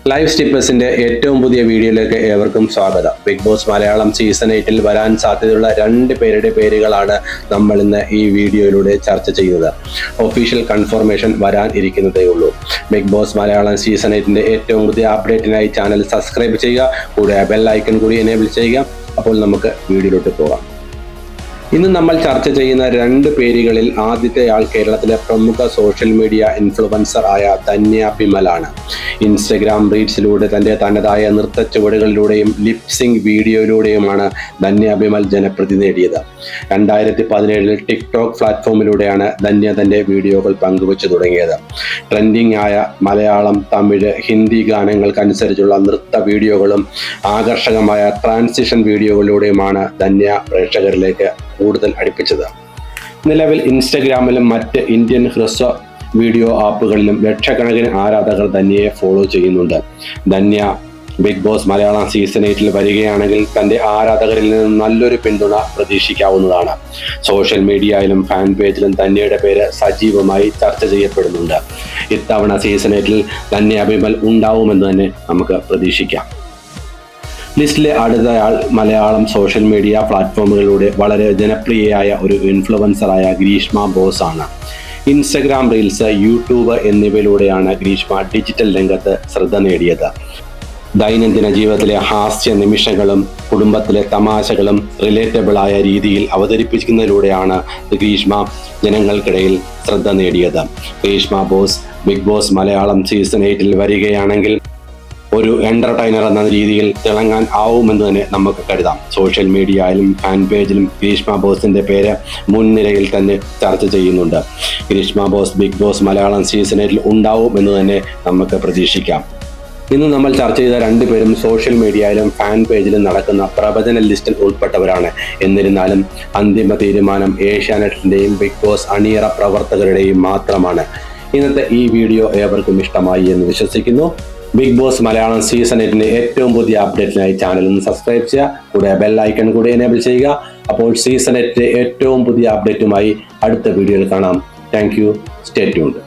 Live സ്റ്റിപ്പേഴ്സിന്റെ ഏറ്റവും പുതിയ വീഡിയോയിലേക്ക് ഏവർക്കും സ്വാഗതം. ബിഗ് ബോസ് മലയാളം സീസൺ 8 വരാൻ സാധ്യതയുള്ള 2 പേരുടെ പേരുകളാണ് നമ്മൾ ഇന്ന് ഈ വീഡിയോയിലൂടെ ചർച്ച ചെയ്യുന്നത്. ഒഫീഷ്യൽ കൺഫർമേഷൻ വരാൻ ഇരിക്കുന്നതേ ഉള്ളൂ. ബിഗ് ബോസ് മലയാളം സീസൺ 8 ഏറ്റവും പുതിയ അപ്ഡേറ്റിനായി ചാനൽ സബ്സ്ക്രൈബ് ചെയ്യുക, കൂടെ ബെൽ ഐക്കൺ കൂടി എനേബിൾ ചെയ്യുക. അപ്പോൾ നമുക്ക് വീഡിയോയിലോട്ട് പോകാം. ഇന്ന് നമ്മൾ ചർച്ച ചെയ്യുന്ന 2 പേരുകളിൽ ആദ്യത്തെയാൾ കേരളത്തിലെ പ്രമുഖ സോഷ്യൽ മീഡിയ ഇൻഫ്ലുവൻസർ ആയ ധന്യ ബിമലാണ്. ഇൻസ്റ്റഗ്രാം റീൽസിലൂടെ തനതായ നൃത്ത ചുവടുകളിലൂടെയും ലിപ്സിംഗ് വീഡിയോയിലൂടെയുമാണ് ധന്യ ബിമൽ ജനപ്രീതി നേടിയത്. 2017 ടിക്ടോക്ക് പ്ലാറ്റ്ഫോമിലൂടെയാണ് ധന്യ തന്റെ വീഡിയോകൾ പങ്കുവച്ചു തുടങ്ങിയത്. ട്രെൻഡിംഗ് ആയ മലയാളം, തമിഴ്, ഹിന്ദി ഗാനങ്ങൾക്കനുസരിച്ചുള്ള നൃത്ത വീഡിയോകളും ആകർഷകമായ ട്രാൻസിഷൻ വീഡിയോകളിലൂടെയുമാണ് ധന്യ പ്രേക്ഷകരിലേക്ക് കൂടുതൽ അടുപ്പിച്ചത്. നിലവിൽ ഇൻസ്റ്റഗ്രാമിലും മറ്റ് ഇന്ത്യൻ ഹ്രസ്വ വീഡിയോ ആപ്പുകളിലും ലക്ഷക്കണക്കിന് ആരാധകർ ധന്യയെ ഫോളോ ചെയ്യുന്നുണ്ട്. Dhanya Bigg Boss Malayalam season 8 വരികയാണെങ്കിൽ തന്റെ ആരാധകരിൽ നിന്ന് നല്ലൊരു പിന്തുണ പ്രതീക്ഷിക്കാവുന്നതാണ്. സോഷ്യൽ മീഡിയയിലും ഫാൻ പേജിലും ധന്യയുടെ പേര് സജീവമായി ചർച്ച ചെയ്യപ്പെടുന്നുണ്ട്. ഇത്തവണ സീസൺ 8 ധന്യ ബിമൽ ഉണ്ടാവുമെന്ന് തന്നെ നമുക്ക് പ്രതീക്ഷിക്കാം. ലിസ്റ്റിലെ അടുത്തയാൾ മലയാളം സോഷ്യൽ മീഡിയ പ്ലാറ്റ്ഫോമുകളിലൂടെ വളരെ ജനപ്രിയയായ ഒരു ഇൻഫ്ലുവൻസറായ ഗ്രീഷ്മ ബോസ് ആണ്. ഇൻസ്റ്റഗ്രാം റീൽസ്, യൂട്യൂബ് എന്നിവയിലൂടെയാണ് ഗ്രീഷ്മ ഡിജിറ്റൽ രംഗത്ത് ശ്രദ്ധ നേടിയത്. ദൈനംദിന ജീവിതത്തിലെ ഹാസ്യ നിമിഷങ്ങളും കുടുംബത്തിലെ തമാശകളും റിലേറ്റബിളായ രീതിയിൽ അവതരിപ്പിക്കുന്നതിലൂടെയാണ് ഗ്രീഷ്മ ജനങ്ങൾക്കിടയിൽ ശ്രദ്ധ നേടിയത്. Greeshma Boss Bigg Boss Malayalam season 8 വരികയാണെങ്കിൽ ഒരു എന്റർടൈനർ എന്ന രീതിയിൽ തിളങ്ങാൻ ആവുമെന്ന് തന്നെ നമുക്ക് കരുതാം. സോഷ്യൽ മീഡിയയിലും ഫാൻ പേജിലും ഗ്രീഷ്മ ബോസിന്റെ പേര് മുൻനിരയിൽ തന്നെ ചർച്ച ചെയ്യുന്നുണ്ട്. Greeshma Boss Bigg Boss Malayalam season 8 ഉണ്ടാവുമെന്ന് തന്നെ നമുക്ക് പ്രതീക്ഷിക്കാം. ഇന്ന് നമ്മൾ ചർച്ച ചെയ്ത 2 പേരും സോഷ്യൽ മീഡിയയിലും ഫാൻ പേജിലും നടക്കുന്ന പ്രവചന ലിസ്റ്റിൽ ഉൾപ്പെട്ടവരാണ്. എന്നിരുന്നാലും അന്തിമ തീരുമാനം ഏഷ്യാനെറ്റിന്റെയും ബിഗ് ബോസ് അണിയറ പ്രവർത്തകരുടെയും മാത്രമാണ്. ഇന്നത്തെ ഈ വീഡിയോ ഏവർക്കും ഇഷ്ടമായി എന്ന് വിശ്വസിക്കുന്നു. ബിഗ് ബോസ് മലയാളം സീസൺ 8 ഏറ്റവും പുതിയ അപ്ഡേറ്റിനായി ചാനൽ ഒന്ന് സബ്സ്ക്രൈബ് ചെയ്യുക, കൂടെ ബെൽ ഐക്കൺ കൂടി എനേബിൾ ചെയ്യുക. അപ്പോൾ സീസൺ 8 ഏറ്റവും പുതിയ അപ്ഡേറ്റുമായി അടുത്ത വീഡിയോയിൽ കാണാം. Thank you. Stay tuned.